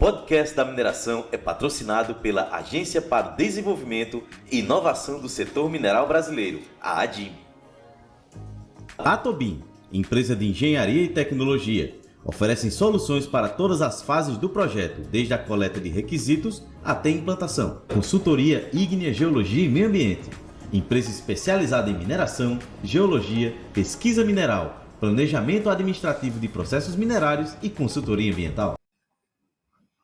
podcast da mineração é patrocinado pela Agência para o Desenvolvimento e Inovação do Setor Mineral Brasileiro, a ADIM. Atobin, empresa de engenharia e tecnologia, oferecem soluções para todas as fases do projeto, desde a coleta de requisitos até a implantação. Consultoria ígnea, geologia e meio ambiente. Empresa especializada em mineração, geologia, pesquisa mineral, planejamento administrativo de processos minerários e consultoria ambiental.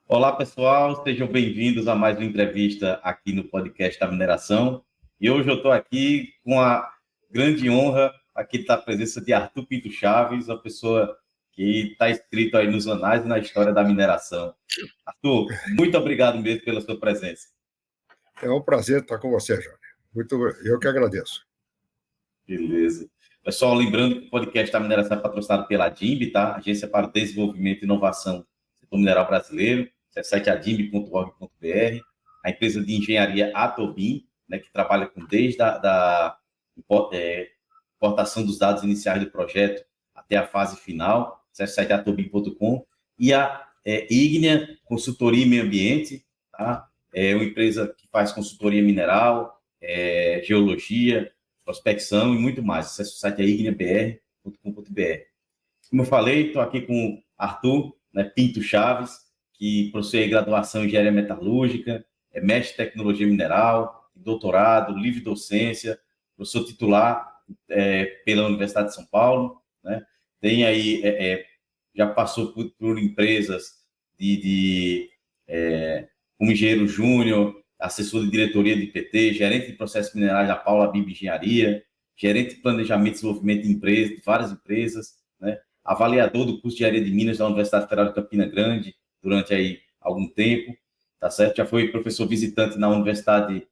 Olá, pessoal, sejam bem-vindos a mais uma entrevista aqui no podcast da mineração. E hoje eu estou aqui com a grande honra aqui da presença de Arthur Pinto Chaves, uma pessoa que está escrito aí nos anais e na história da mineração. Arthur, muito obrigado mesmo pela sua presença. É um prazer estar com você, Jorge. Eu que agradeço. Beleza. Pessoal, lembrando que o podcast da mineração é patrocinado pela ADIMB, tá? Agência para o Desenvolvimento e Inovação do Setor Mineral Brasileiro. Acesse adimb.org.br. A empresa de engenharia Atobin, né, que trabalha com desde a importação dos dados iniciais do projeto até a fase final. Acesse atobin.com. E a Ígnea Consultoria e Meio Ambiente, tá? É uma empresa que faz consultoria mineral, geologia, prospecção e muito mais. Acesse o site igneabr.com.br. Como eu falei, estou aqui com Arthur, né, Pinto Chaves, que possui graduação em engenharia metalúrgica, é mestre em tecnologia mineral, doutorado, livre docência, professor titular pela Universidade de São Paulo, né? Tem aí, já passou por empresas como engenheiro júnior, assessor de diretoria de IPT, gerente de processos minerais da Paula Bib Engenharia, gerente de planejamento e desenvolvimento de empresas, de várias empresas, né? Avaliador do curso de engenharia de Minas da Universidade Federal de Campina Grande durante aí algum tempo, tá certo? Já foi professor visitante na Universidade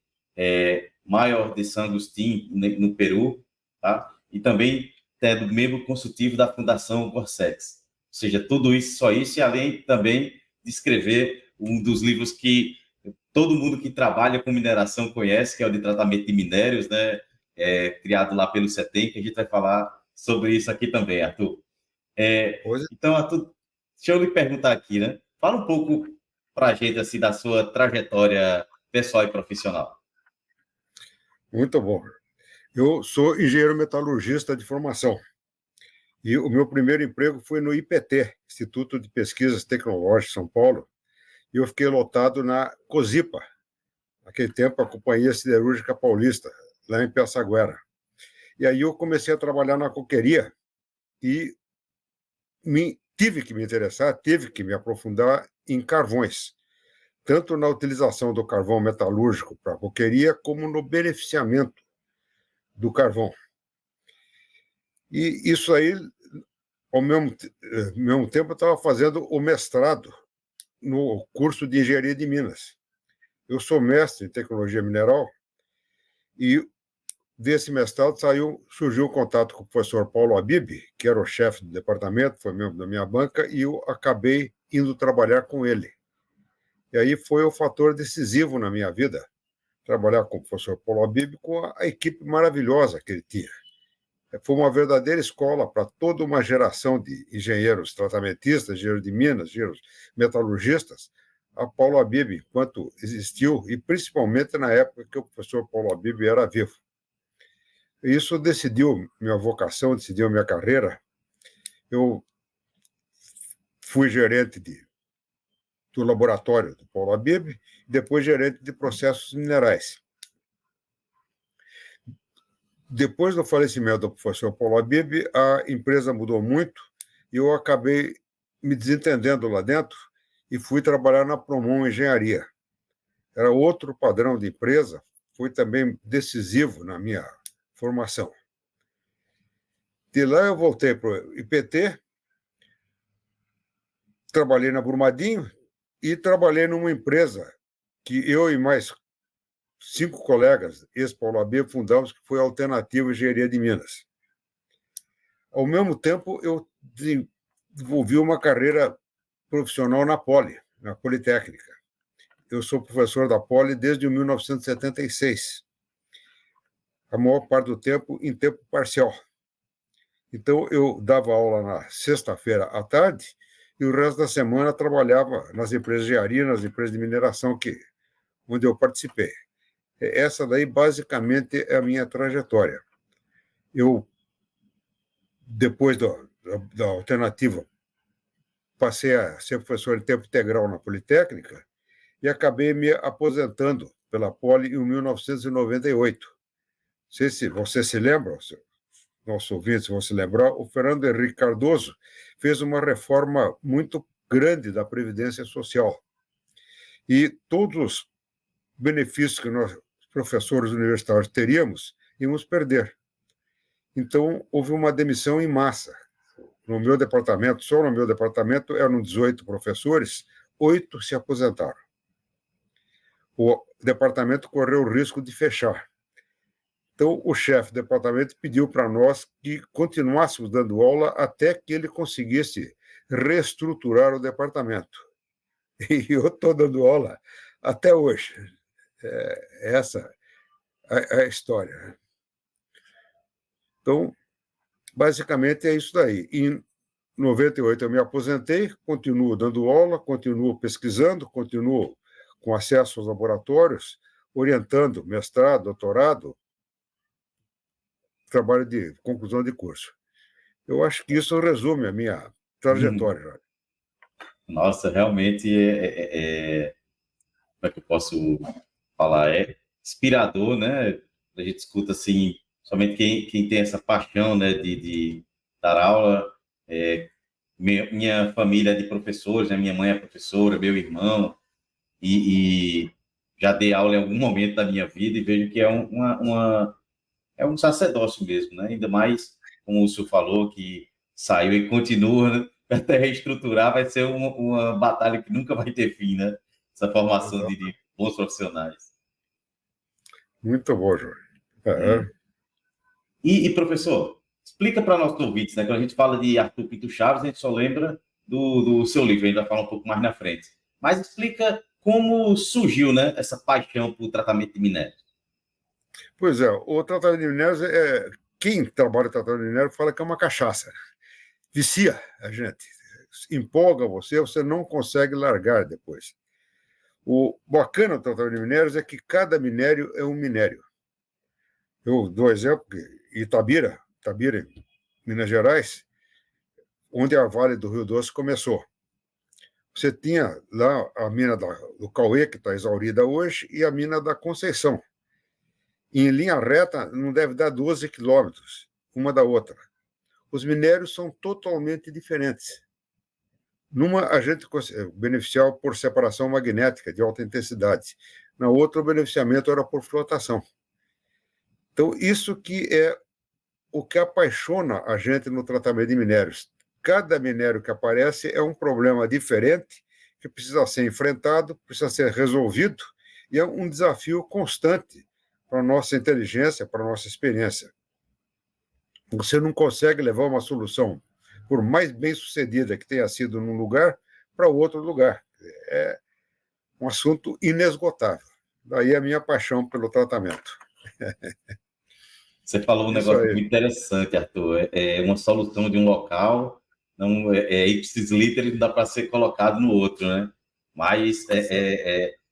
Maior de San Agustín, no Peru, tá? E também é do membro consultivo da Fundação Gorsex. Ou seja, tudo isso, só isso, e além também de escrever um dos livros que todo mundo que trabalha com mineração conhece, que é o de tratamento de minérios, né? Criado lá pelo CETEM, que a gente vai falar sobre isso aqui também, Arthur. Então, Arthur, deixa eu lhe perguntar aqui, né? Fala um pouco para a gente assim, da sua trajetória pessoal e profissional. Muito bom. Eu sou engenheiro metalurgista de formação. E o meu primeiro emprego foi no IPT, Instituto de Pesquisas Tecnológicas de São Paulo, e eu fiquei lotado na COSIPA, naquele tempo a Companhia Siderúrgica Paulista, lá em Piaçaguera. E aí eu comecei a trabalhar na coqueria e tive que me interessar, tive que me aprofundar em carvões, tanto na utilização do carvão metalúrgico para a coqueria, como no beneficiamento do carvão. E isso aí, ao mesmo tempo, eu estava fazendo o mestrado no curso de Engenharia de Minas. Eu sou mestre em Tecnologia Mineral e desse mestrado surgiu o contato com o professor Paulo Habib, que era o chefe do departamento, foi membro da minha banca, e eu acabei indo trabalhar com ele. E aí foi o fator decisivo na minha vida, trabalhar com o professor Paulo Habib, com a equipe maravilhosa que ele tinha. Foi uma verdadeira escola para toda uma geração de engenheiros tratamentistas, engenheiros de minas, engenheiros metalurgistas, a Paulo Habib, enquanto existiu, e principalmente na época que o professor Paulo Habib era vivo. Isso decidiu minha vocação, decidiu minha carreira. Eu fui gerente do laboratório do Paulo Habib, depois gerente de processos minerais. Depois do falecimento do professor Paulo Habib, a empresa mudou muito e eu acabei me desentendendo lá dentro e fui trabalhar na Promon Engenharia. Era outro padrão de empresa, foi também decisivo na minha formação. De lá eu voltei para o IPT, trabalhei na Brumadinho e trabalhei numa empresa que eu e mais 5 colegas, ex-Paulo Habib, fundamos, que foi a Alternativa Engenharia de Minas. Ao mesmo tempo, eu desenvolvi uma carreira profissional na Poli, na Politécnica. Eu sou professor da Poli desde 1976. A maior parte do tempo em tempo parcial. Então, eu dava aula na sexta-feira à tarde e o resto da semana trabalhava nas empresas de engenharia, nas empresas de mineração onde eu participei. Essa daí, basicamente, é a minha trajetória. Eu, depois da alternativa, passei a ser professor em tempo integral na Politécnica e acabei me aposentando pela Poli em 1998. Não sei se você se lembra, nossos ouvintes vão se lembrar, o Fernando Henrique Cardoso fez uma reforma muito grande da Previdência Social. E todos os benefícios que nós, professores universitários, teríamos, íamos perder. Então, houve uma demissão em massa. No meu departamento, só no meu departamento, eram 18 professores, 8 se aposentaram. O departamento correu o risco de fechar. Então, o chefe do departamento pediu para nós que continuássemos dando aula até que ele conseguisse reestruturar o departamento. E eu estou dando aula até hoje. Essa é a história. Então, basicamente é isso daí. Em 98 eu me aposentei, continuo dando aula, continuo pesquisando, continuo com acesso aos laboratórios, orientando mestrado, doutorado, trabalho de conclusão de curso. Eu acho que isso resume a minha trajetória. Nossa, realmente como é que eu posso falar? É inspirador, né? A gente escuta assim, somente quem tem essa paixão, né, de dar aula. Minha família é de professores, né? Minha mãe é professora, meu irmão, e já dei aula em algum momento da minha vida e vejo que é um sacerdócio mesmo, né? Ainda mais, como o senhor falou, que saiu e continua, né? Até reestruturar vai ser uma batalha que nunca vai ter fim, né? Essa formação de bons profissionais. Muito bom, Jorge. Professor, explica para nossos ouvintes, né? Quando a gente fala de Arthur Pinto Chaves, a gente só lembra do seu livro, a gente vai falar um pouco mais na frente. Mas explica como surgiu, né, essa paixão por tratamento de minérios. Pois é, o tratamento de minérios, quem trabalha em tratamento de minérios fala que é uma cachaça. Vicia a gente, empolga você não consegue largar depois. O bacana do tratamento de minérios é que cada minério é um minério. Eu dou exemplo, Itabira, em Minas Gerais, onde a Vale do Rio Doce começou. Você tinha lá a mina do Cauê, que está exaurida hoje, e a mina da Conceição. Em linha reta, não deve dar 12 quilômetros, uma da outra. Os minérios são totalmente diferentes. Numa, a gente beneficiava por separação magnética de alta intensidade. Na outra, o beneficiamento era por flotação. Então, isso que é o que apaixona a gente no tratamento de minérios. Cada minério que aparece é um problema diferente, que precisa ser enfrentado, precisa ser resolvido, e é um desafio constante para a nossa inteligência, para a nossa experiência. Você não consegue levar uma solução, por mais bem-sucedida que tenha sido num lugar, para outro lugar. É um assunto inesgotável. Daí a minha paixão pelo tratamento. Você falou um negócio muito interessante, Arthur. É uma solução de um local, não ipsis literis, não dá para ser colocado no outro, né? Mas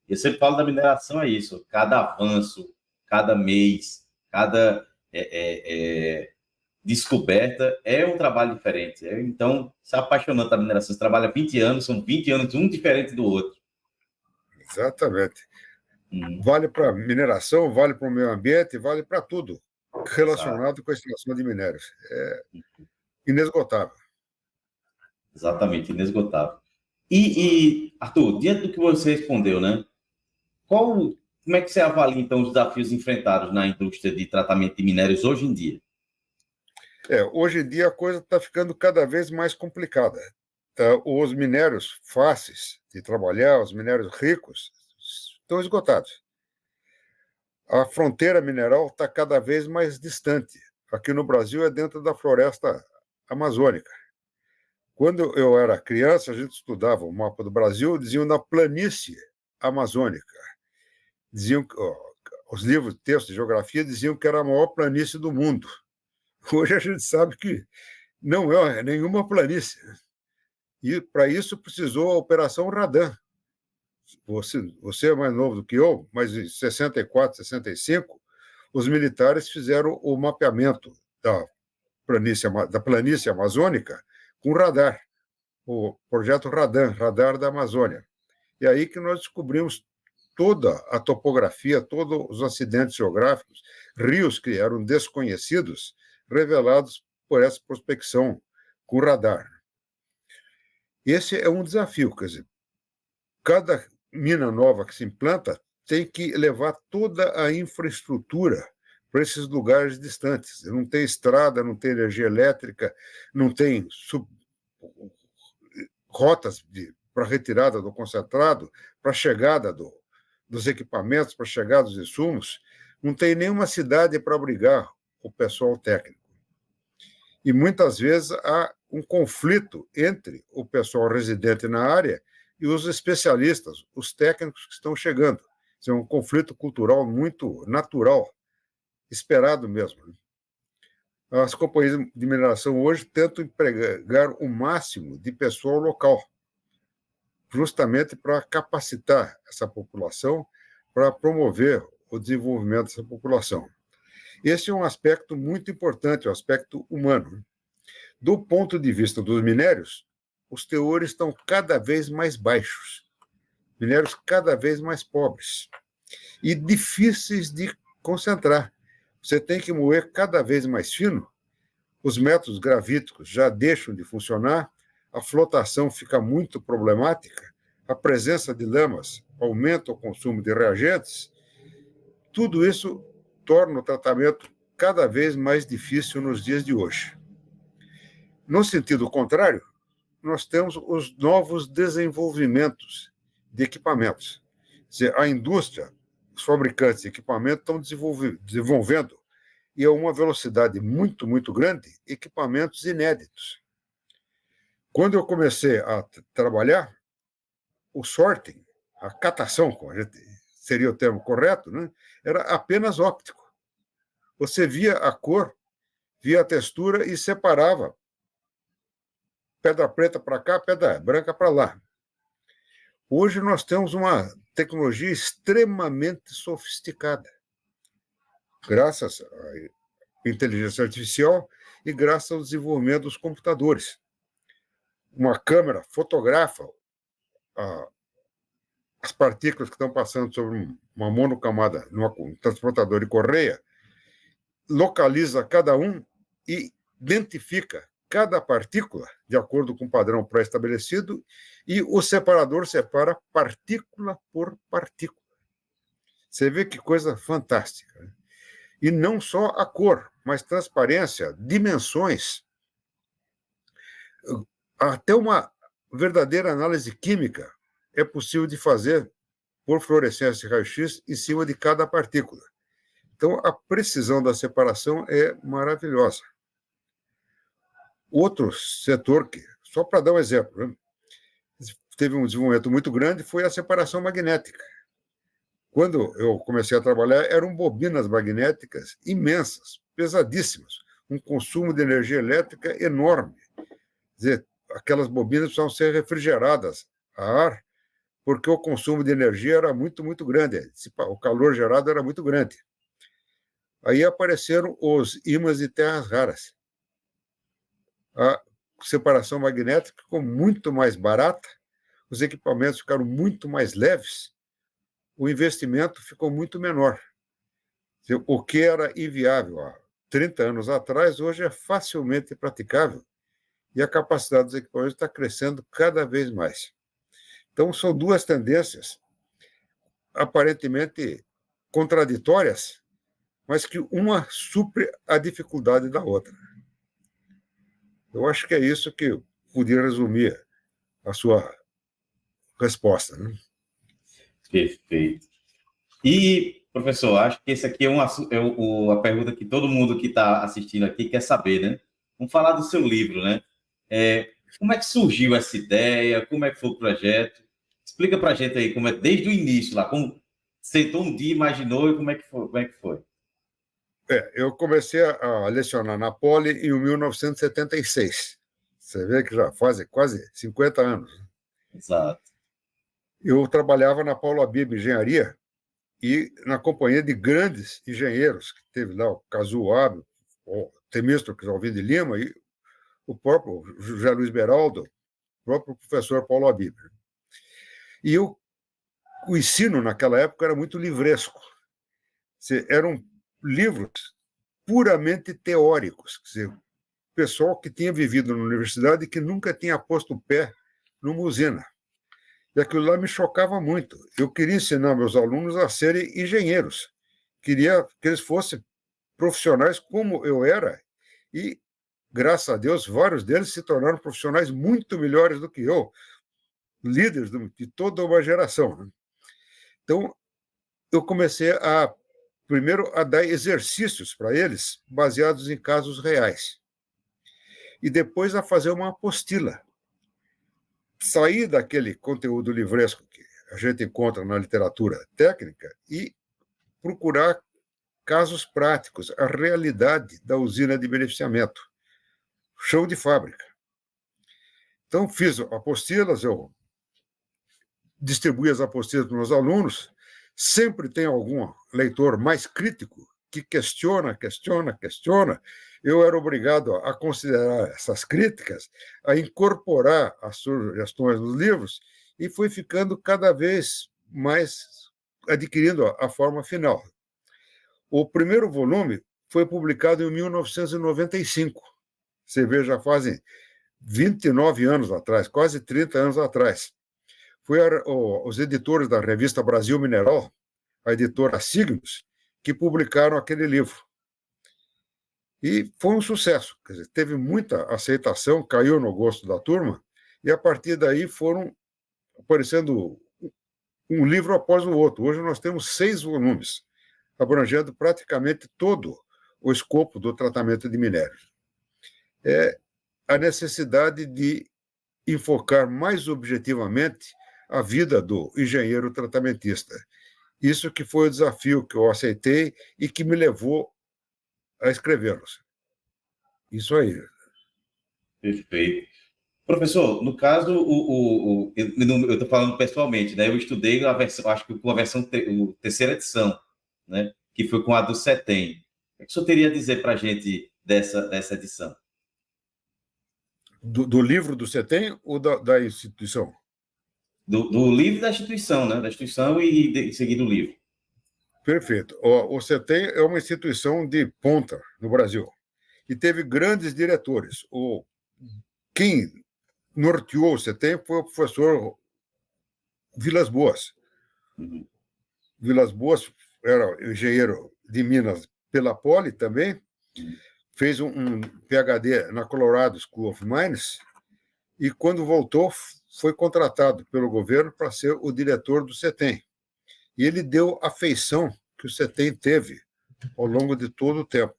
eu sempre falo da mineração, é isso. Cada avanço, cada mês, cada descoberta é um trabalho diferente. Então, se apaixonando pela mineração, você trabalha 20 anos, são 20 anos, um diferente do outro. Exatamente. Vale para mineração, vale para o meio ambiente, vale para tudo relacionado com a extração de minérios. É inesgotável. Exatamente, inesgotável. Arthur, diante do que você respondeu, né? Como é que você avalia, então, os desafios enfrentados na indústria de tratamento de minérios hoje em dia? Hoje em dia a coisa está ficando cada vez mais complicada. Os minérios fáceis de trabalhar, os minérios ricos, estão esgotados. A fronteira mineral está cada vez mais distante. Aqui no Brasil é dentro da floresta amazônica. Quando eu era criança, a gente estudava o mapa do Brasil, diziam na planície amazônica. Diziam, os livros de texto de geografia diziam que era a maior planície do mundo. Hoje a gente sabe que não é nenhuma planície. E, para isso, precisou a Operação Radan. Você é mais novo do que eu, mas em 64, 65, os militares fizeram o mapeamento da planície amazônica com radar, o projeto Radan, Radar da Amazônia. E aí que nós descobrimos toda a topografia, todos os acidentes geográficos, rios que eram desconhecidos, revelados por essa prospecção com radar. Esse é um desafio, quer dizer, cada mina nova que se implanta tem que levar toda a infraestrutura para esses lugares distantes. Não tem estrada, não tem energia elétrica, não tem rotas para retirada do concentrado, para chegada dos equipamentos, para chegada dos insumos. Não tem nenhuma cidade para abrigar o pessoal técnico. E muitas vezes há um conflito entre o pessoal residente na área e os especialistas, os técnicos que estão chegando. Isso é um conflito cultural muito natural, esperado mesmo. As companhias de mineração hoje tentam empregar o máximo de pessoal local, justamente para capacitar essa população, para promover o desenvolvimento dessa população. Esse é um aspecto muito importante, o aspecto humano. Do ponto de vista dos minérios, os teores estão cada vez mais baixos, minérios cada vez mais pobres e difíceis de concentrar. Você tem que moer cada vez mais fino, os métodos gravíticos já deixam de funcionar, a flotação fica muito problemática, a presença de lamas aumenta o consumo de reagentes, tudo isso torna o tratamento cada vez mais difícil nos dias de hoje. No sentido contrário, nós temos os novos desenvolvimentos de equipamentos. Quer dizer, a indústria, os fabricantes de equipamento estão desenvolvendo, e a uma velocidade muito, muito grande, equipamentos inéditos. Quando eu comecei a trabalhar, o sorting, a catação, seria o termo correto, né, era apenas óptico. Você via a cor, via a textura e separava pedra preta para cá, pedra branca para lá. Hoje nós temos uma tecnologia extremamente sofisticada, graças à inteligência artificial e graças ao desenvolvimento dos computadores. Uma câmera fotografa as partículas que estão passando sobre uma monocamada, um transportador de correia, localiza cada um e identifica cada partícula de acordo com o padrão pré-estabelecido e o separador separa partícula por partícula. Você vê que coisa fantástica, né? E não só a cor, mas transparência, dimensões, até uma verdadeira análise química é possível de fazer por fluorescência e raio-x em cima de cada partícula. Então, a precisão da separação é maravilhosa. Outro setor, só para dar um exemplo, né, teve um desenvolvimento muito grande, foi a separação magnética. Quando eu comecei a trabalhar, eram bobinas magnéticas imensas, pesadíssimas, um consumo de energia elétrica enorme. Quer dizer, aquelas bobinas precisavam ser refrigeradas a ar, porque o consumo de energia era muito, muito grande. O calor gerado era muito grande. Aí apareceram os ímãs de terras raras. A separação magnética ficou muito mais barata, os equipamentos ficaram muito mais leves, o investimento ficou muito menor. O que era inviável há 30 anos atrás, hoje é facilmente praticável e a capacidade dos equipamentos está crescendo cada vez mais. Então, são duas tendências aparentemente contraditórias, mas que uma supre a dificuldade da outra. Eu acho que é isso que eu podia resumir a sua resposta, né? Perfeito. E, professor, acho que esse aqui é a pergunta que todo mundo que está assistindo aqui quer saber, né? Vamos falar do seu livro, né? Como é que surgiu essa ideia? Como é que foi o projeto? Explica para a gente aí, como é desde o início lá, como sentou um dia, imaginou e como é que foi? Eu comecei a lecionar na Poli em 1976, Você vê que já faz quase 50 anos. Exato. Eu trabalhava na Paula Bib Engenharia e na companhia de grandes engenheiros, que teve lá o Kazuo, o Temístocles Alvim de Lima e o próprio José Luiz Beraldo, o próprio professor Paulo Abib. E o ensino naquela época era muito livresco. Eram livros puramente teóricos, quer dizer, pessoal que tinha vivido na universidade e que nunca tinha posto o pé numa usina. E aquilo lá me chocava muito. Eu queria ensinar meus alunos a serem engenheiros. Queria que eles fossem profissionais como eu era e, graças a Deus, vários deles se tornaram profissionais muito melhores do que eu, líderes de toda uma geração. Então, eu comecei primeiro, a dar exercícios para eles, baseados em casos reais. E depois a fazer uma apostila. Sair daquele conteúdo livresco que a gente encontra na literatura técnica e procurar casos práticos, a realidade da usina de beneficiamento, chão de fábrica. Então, fiz apostilas, eu distribuí as apostilas para os meus alunos. Sempre tem algum leitor mais crítico que questiona. Eu era obrigado a considerar essas críticas, a incorporar as sugestões nos livros, e fui ficando cada vez mais adquirindo a forma final. O primeiro volume foi publicado em 1995. Você vê, já fazem 29 anos atrás, quase 30 anos atrás. Foi os editores da revista Brasil Mineral, a editora Signos, que publicaram aquele livro. E foi um sucesso, quer dizer, teve muita aceitação, caiu no gosto da turma, e a partir daí foram aparecendo um livro após o outro. Hoje nós temos 6 volumes, abrangendo praticamente todo o escopo do tratamento de minérios. É a necessidade de enfocar mais objetivamente a vida do engenheiro tratamentista. Isso que foi o desafio que eu aceitei e que me levou a escrevê-los. Isso aí. Perfeito. Professor, no caso, eu estou falando pessoalmente, né? Eu estudei a versão, acho que com a versão terceira edição, né? Que foi com a do CETEM. O que o senhor teria a dizer para a gente dessa edição? Do livro do CETEM ou da instituição? Do livro da instituição, né? Da instituição e em seguida o livro. Perfeito. O CETEM é uma instituição de ponta no Brasil e teve grandes diretores. Quem norteou o CETEM foi o professor Vilas Boas. Uhum. Vilas Boas era engenheiro de Minas pela Poli também, fez um PhD na Colorado School of Mines e, quando voltou, foi contratado pelo governo para ser o diretor do CETEM. E ele deu a feição que o CETEM teve ao longo de todo o tempo.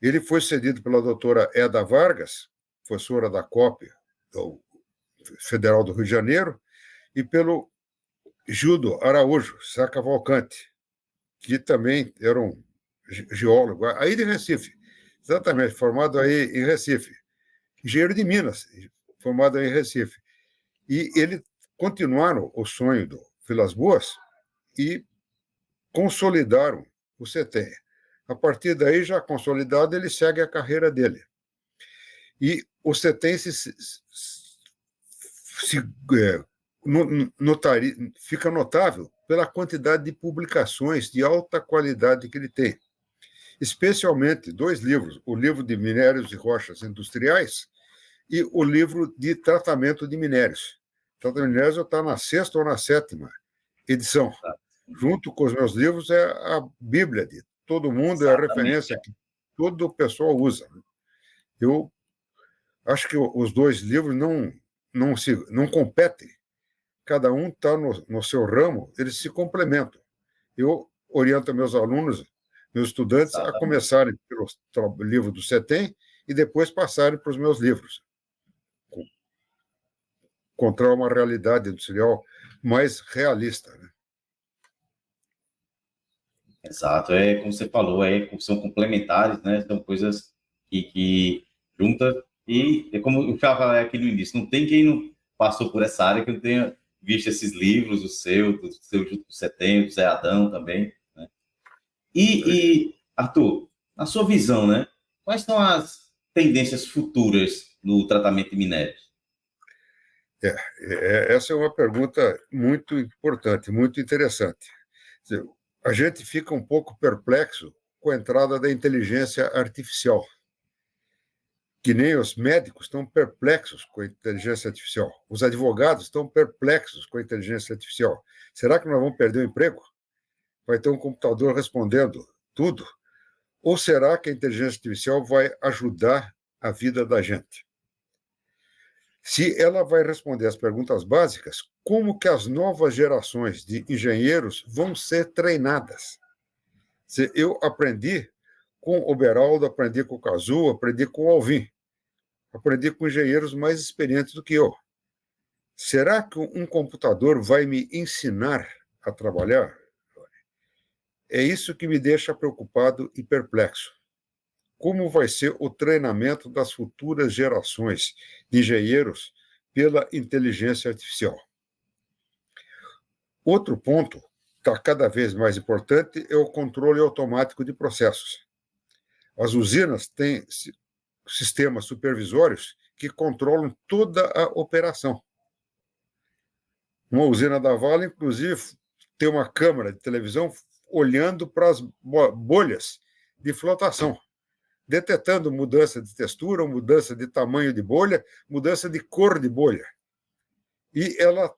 Ele foi cedido pela doutora Eda Vargas, professora da COP, do Federal do Rio de Janeiro, e pelo Gildo Araújo Sá Cavalcante, que também era um geólogo, aí de Recife, exatamente, formado aí em Recife, engenheiro de Minas, formado aí em Recife. E eles continuaram o sonho do Vilas Boas e consolidaram o CETEM. A partir daí, já consolidado, ele segue a carreira dele. E o CETEM fica notável pela quantidade de publicações de alta qualidade que ele tem. Especialmente 2 livros, o livro de minérios e rochas industriais e o livro de tratamento de minérios. Tratamento de minérios está na 6ª ou na 7ª edição. Junto com os meus livros é a Bíblia de todo mundo, é a referência que todo o pessoal usa. Eu acho que os 2 livros não competem. Cada um está no seu ramo, eles se complementam. Eu oriento meus alunos, meus estudantes, a começarem pelo livro do CETEM e depois passarem para os meus livros. Encontrar uma realidade industrial mais realista, né? Exato, como você falou, são complementares, né? São coisas que juntas E é como eu falei aqui no início, não tem quem não passou por essa área que não tenha visto esses livros, o seu, do seu Junto com Setembro, do Zé Adão também, né? Arthur, na sua visão, né? Quais são as tendências futuras no tratamento de minérios? Essa é uma pergunta muito importante, muito interessante. A gente fica um pouco perplexo com a entrada da inteligência artificial, que nem os médicos estão perplexos com a inteligência artificial, os advogados estão perplexos com a inteligência artificial. Será que nós vamos perder o emprego? Vai ter um computador respondendo tudo? Ou será que a inteligência artificial vai ajudar a vida da gente? Se ela vai responder as perguntas básicas, como que as novas gerações de engenheiros vão ser treinadas? Se eu aprendi com o Beraldo, aprendi com o Cazu, aprendi com o Alvim, aprendi com engenheiros mais experientes do que eu. Será que um computador vai me ensinar a trabalhar? É isso que me deixa preocupado e perplexo. Como vai ser o treinamento das futuras gerações de engenheiros pela inteligência artificial? Outro ponto que está cada vez mais importante é o controle automático de processos. As usinas têm sistemas supervisórios que controlam toda a operação. Uma usina da Vale, inclusive, tem uma câmera de televisão olhando para as bolhas de flotação, detectando mudança de textura, mudança de tamanho de bolha, mudança de cor de bolha. E ela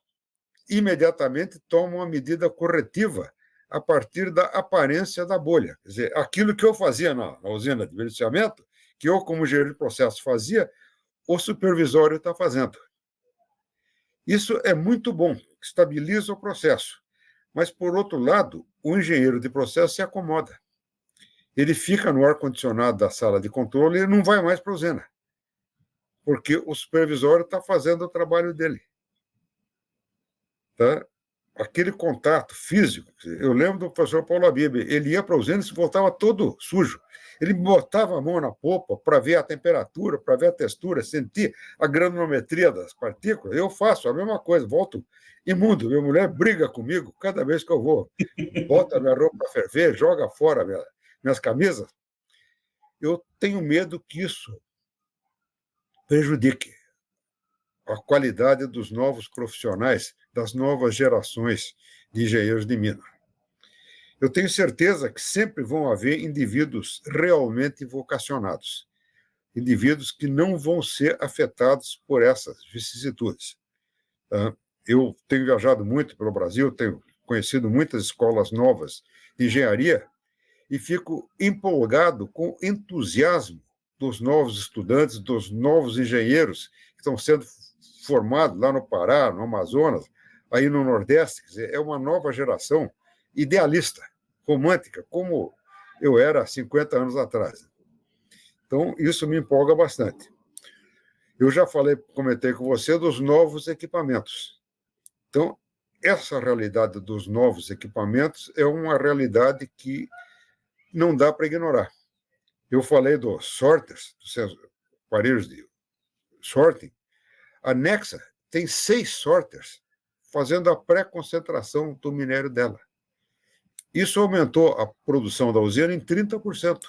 imediatamente toma uma medida corretiva a partir da aparência da bolha. Quer dizer, aquilo que eu fazia na usina de beneficiamento, que eu, como engenheiro de processo, fazia, o supervisório está fazendo. Isso é muito bom, estabiliza o processo. Mas, por outro lado, o engenheiro de processo se acomoda. Ele fica no ar-condicionado da sala de controle e não vai mais para a usina, porque o supervisório está fazendo o trabalho dele. Tá? Aquele contato físico, eu lembro do professor Paulo Abib, ele ia para a usina e voltava todo sujo. Ele botava a mão na polpa para ver a temperatura, para ver a textura, sentir a granulometria das partículas. Eu faço a mesma coisa, volto imundo. Minha mulher briga comigo cada vez que eu vou. Bota minha roupa para ferver, joga fora minhas camisas. Eu tenho medo que isso prejudique a qualidade dos novos profissionais, das novas gerações de engenheiros de mina. Eu tenho certeza que sempre vão haver indivíduos realmente vocacionados, indivíduos que não vão ser afetados por essas vicissitudes. Eu tenho viajado muito pelo Brasil, tenho conhecido muitas escolas novas de engenharia e fico empolgado com o entusiasmo dos novos estudantes, dos novos engenheiros que estão sendo formados lá no Pará, no Amazonas, aí no Nordeste. Quer dizer, é uma nova geração idealista, romântica, como eu era há 50 anos atrás. Então, isso me empolga bastante. Eu já comentei com você dos novos equipamentos. Então, essa realidade dos novos equipamentos é uma realidade que não dá para ignorar. Eu falei dos sorters, dos aparelhos de sorting. A Nexa tem 6 sorters fazendo a pré-concentração do minério dela. Isso aumentou a produção da usina em 30%.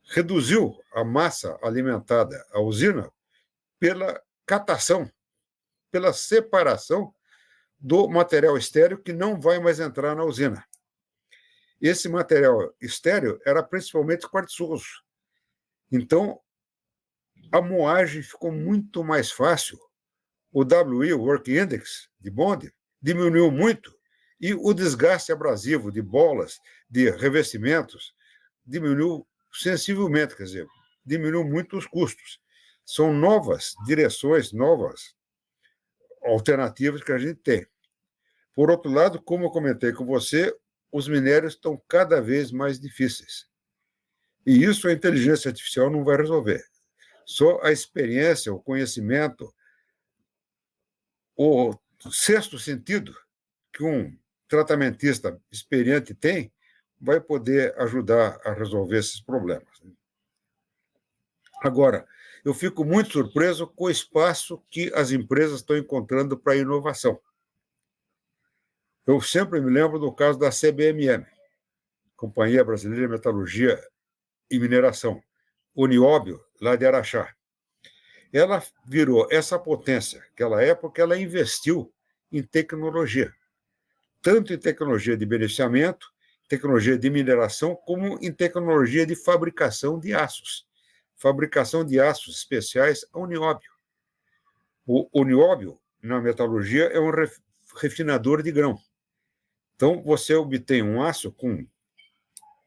Reduziu a massa alimentada à usina pela catação, pela separação do material estéril que não vai mais entrar na usina. Esse material estéril era principalmente quartzoso. Então, a moagem ficou muito mais fácil. O WI, o Work Index de bonde, diminuiu muito e o desgaste abrasivo de bolas, de revestimentos, diminuiu sensivelmente, quer dizer, diminuiu muito os custos. São novas direções, novas alternativas que a gente tem. Por outro lado, como eu comentei com você, os minérios estão cada vez mais difíceis. E isso a inteligência artificial não vai resolver. Só a experiência, o conhecimento, o sexto sentido que um tratamentista experiente tem, vai poder ajudar a resolver esses problemas. Agora, eu fico muito surpreso com o espaço que as empresas estão encontrando para a inovação. Eu sempre me lembro do caso da CBMM, Companhia Brasileira de Metalurgia e Mineração, Unióbio, lá de Araxá. Ela virou essa potência que ela é porque ela investiu em tecnologia, tanto em tecnologia de beneficiamento, tecnologia de mineração, como em tecnologia de fabricação de aços especiais a nióbio. O nióbio, na metalurgia, é um refinador de grão. Então, você obtém um aço com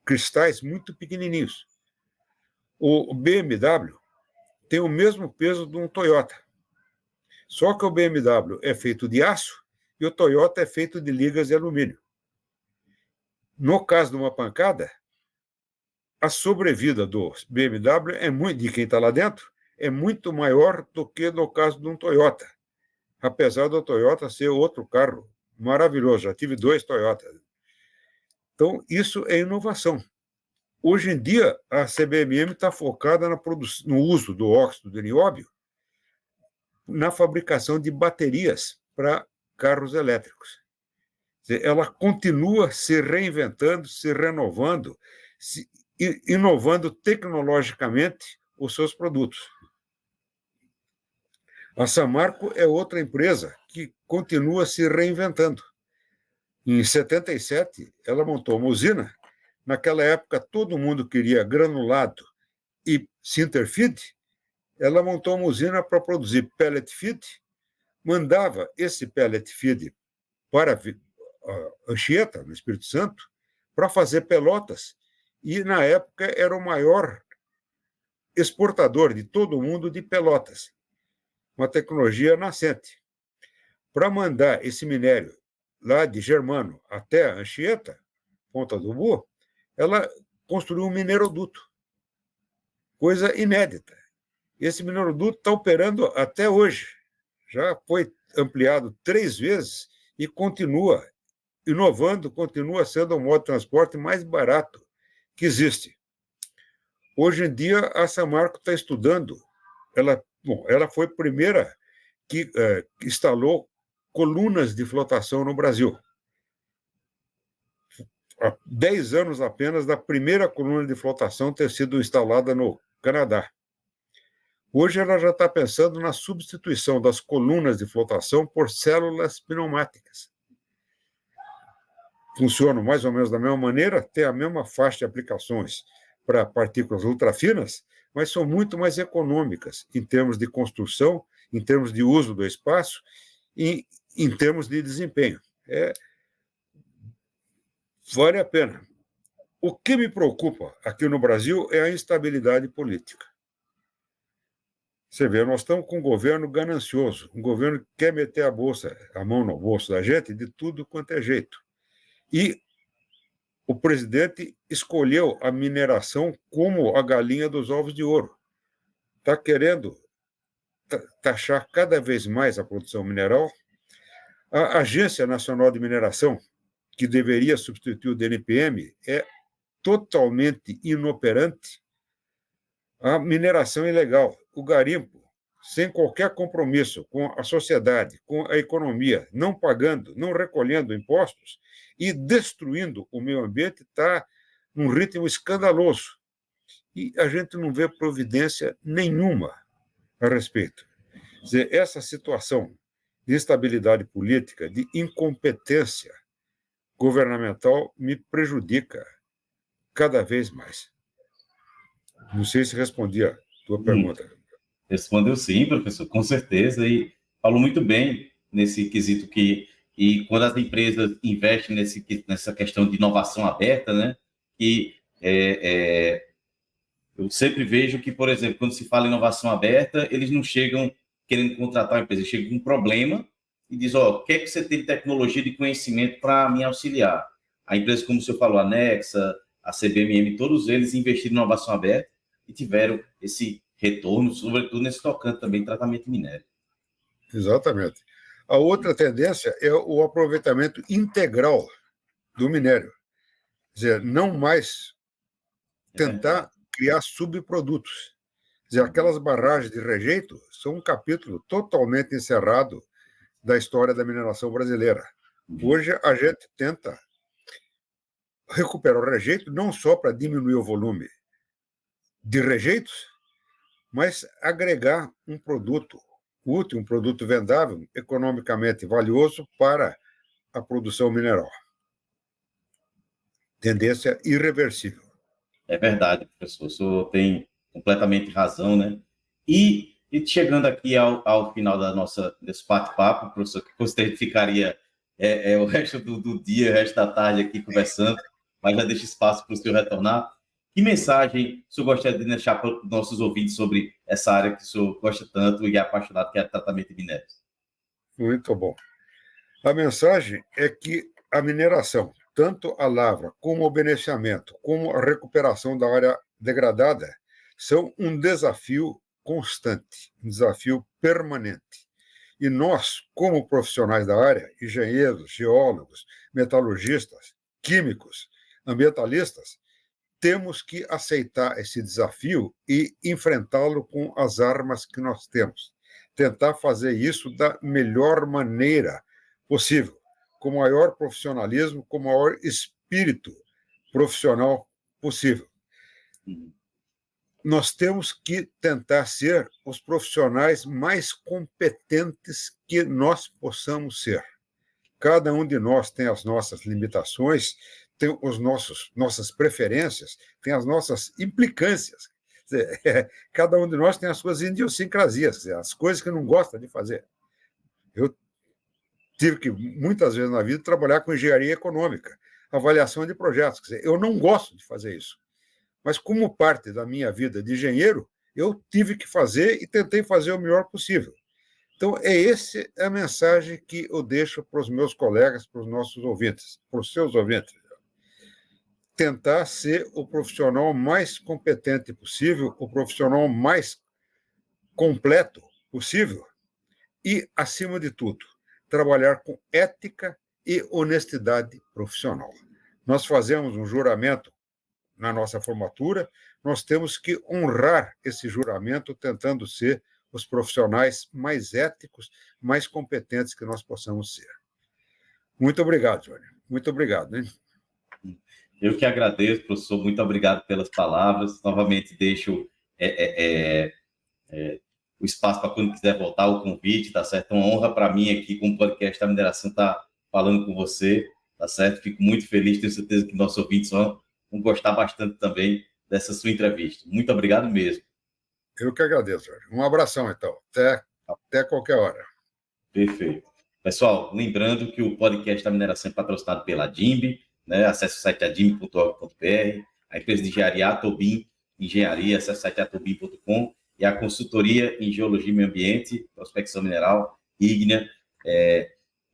cristais muito pequenininhos. O BMW tem o mesmo peso de um Toyota, só que o BMW é feito de aço e o Toyota é feito de ligas de alumínio. No caso de uma pancada, a sobrevida do BMW de quem está lá dentro é muito maior do que no caso de um Toyota, apesar do Toyota ser outro carro maravilhoso. Já tive 2 Toyotas. Então, isso é inovação. Hoje em dia, a CBMM está focada no uso do óxido de nióbio na fabricação de baterias para carros elétricos. Ela continua se reinventando, se renovando, inovando tecnologicamente os seus produtos. A Samarco é outra empresa que continua se reinventando. Em 77, ela montou uma usina. Naquela época, todo mundo queria granulado e sinter feed. Ela montou uma usina para produzir pellet feed, mandava esse pellet feed para Anchieta, no Espírito Santo, para fazer Pelotas, e, na época, era o maior exportador de todo o mundo de Pelotas, uma tecnologia nascente. Para mandar esse minério lá de Germano até Anchieta, Ponta do Bu, ela construiu um mineroduto, coisa inédita. Esse mineroduto está operando até hoje, já foi ampliado 3 vezes e continua inovando, continua sendo o modo de transporte mais barato que existe. Hoje em dia, a Samarco está estudando, ela foi a primeira que instalou colunas de flotação no Brasil. Há 10 anos apenas da primeira coluna de flotação ter sido instalada no Canadá. Hoje ela já está pensando na substituição das colunas de flotação por células pneumáticas. Funcionam mais ou menos da mesma maneira, tem a mesma faixa de aplicações para partículas ultrafinas, mas são muito mais econômicas em termos de construção, em termos de uso do espaço e em termos de desempenho. Vale a pena. O que me preocupa aqui no Brasil é a instabilidade política. Você vê, nós estamos com um governo ganancioso, um governo que quer meter a mão no bolso da gente de tudo quanto é jeito. E o presidente escolheu a mineração como a galinha dos ovos de ouro. Está querendo taxar cada vez mais a produção mineral. A Agência Nacional de Mineração, que deveria substituir o DNPM, é totalmente inoperante. A mineração ilegal, o garimpo, sem qualquer compromisso com a sociedade, com a economia, não pagando, não recolhendo impostos e destruindo o meio ambiente, está num ritmo escandaloso. E a gente não vê providência nenhuma a respeito. Quer dizer, essa situação de instabilidade política, de incompetência governamental, me prejudica cada vez mais. Não sei se respondi a tua pergunta. Respondeu sim, professor, com certeza, e falou muito bem nesse quesito e quando as empresas investem nessa questão de inovação aberta, né, eu sempre vejo que, por exemplo, quando se fala em inovação aberta, eles não chegam querendo contratar uma empresa, eles chegam com um problema e dizem, o que é que você tem de tecnologia de conhecimento para me auxiliar? A empresa, como o senhor falou, a Nexa, a CBMM, todos eles investiram em inovação aberta e tiveram esse retorno, sobretudo nesse tocante também tratamento de minério. Exatamente. A outra tendência é o aproveitamento integral do minério. Quer dizer, não mais tentar criar subprodutos. Quer dizer, aquelas barragens de rejeito são um capítulo totalmente encerrado da história da mineração brasileira. Hoje a gente tenta recuperar o rejeito não só para diminuir o volume de rejeitos, mas agregar um produto útil, um produto vendável, economicamente valioso para a produção mineral. Tendência irreversível. É verdade, professor. O senhor tem completamente razão, né? E chegando aqui ao final desse bate-papo, professor, que gostaria que ficaria o resto do dia, o resto da tarde aqui conversando, mas já deixo espaço para o senhor retornar. Que mensagem o senhor gostaria de deixar para os nossos ouvintes sobre essa área que o senhor gosta tanto e é apaixonado, que é o tratamento de minérios? Muito bom. A mensagem é que a mineração, tanto a lavra, como o beneficiamento, como a recuperação da área degradada, são um desafio constante, um desafio permanente. E nós, como profissionais da área, engenheiros, geólogos, metalurgistas, químicos, ambientalistas, temos que aceitar esse desafio e enfrentá-lo com as armas que nós temos. Tentar fazer isso da melhor maneira possível, com o maior profissionalismo, com o maior espírito profissional possível. Nós temos que tentar ser os profissionais mais competentes que nós possamos ser. Cada um de nós tem as nossas limitações, tem nossas preferências, tem as nossas implicâncias. Cada um de nós tem as suas idiosincrasias, as coisas que não gosta de fazer. Eu tive que, muitas vezes na vida, trabalhar com engenharia econômica, avaliação de projetos. Quer dizer, eu não gosto de fazer isso. Mas, como parte da minha vida de engenheiro, eu tive que fazer e tentei fazer o melhor possível. Então, essa é a mensagem que eu deixo para os meus colegas, para os nossos ouvintes, para os seus ouvintes. Tentar ser o profissional mais competente possível, o profissional mais completo possível e, acima de tudo, trabalhar com ética e honestidade profissional. Nós fazemos um juramento na nossa formatura, nós temos que honrar esse juramento tentando ser os profissionais mais éticos, mais competentes que nós possamos ser. Muito obrigado, Jônio. Muito obrigado. Hein? Eu que agradeço, professor. Muito obrigado pelas palavras. Novamente deixo o espaço para quando quiser voltar o convite, tá certo? É uma honra para mim aqui com o podcast da mineração estar falando com você, tá certo? Fico muito feliz, tenho certeza que nossos ouvintes vão gostar bastante também dessa sua entrevista. Muito obrigado mesmo. Eu que agradeço, Jorge. Um abração, então. Até qualquer hora. Perfeito. Pessoal, lembrando que o podcast da mineração é patrocinado pela DIMB, né? Acesse o site adimb.org.br, a empresa de engenharia Atobim Engenharia, acesse o site atobim.com, e a consultoria em geologia e meio ambiente, prospecção mineral, ígnea,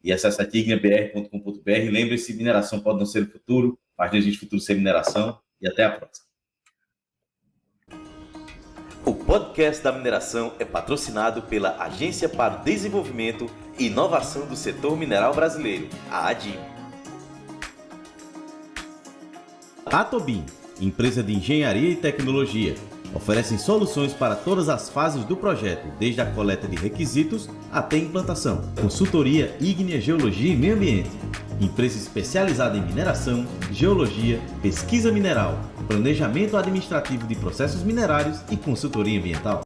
e acesse o site igneabr.com.br. Lembre-se, mineração pode não ser o futuro, mas não existe futuro sem mineração, e até a próxima. O podcast da mineração é patrocinado pela Agência para o Desenvolvimento e Inovação do Setor Mineral Brasileiro, a ADIM. Atobim, empresa de engenharia e tecnologia, oferecem soluções para todas as fases do projeto, desde a coleta de requisitos até a implantação. Consultoria ígnea, geologia e meio ambiente. Empresa especializada em mineração, geologia, pesquisa mineral, planejamento administrativo de processos minerários e consultoria ambiental.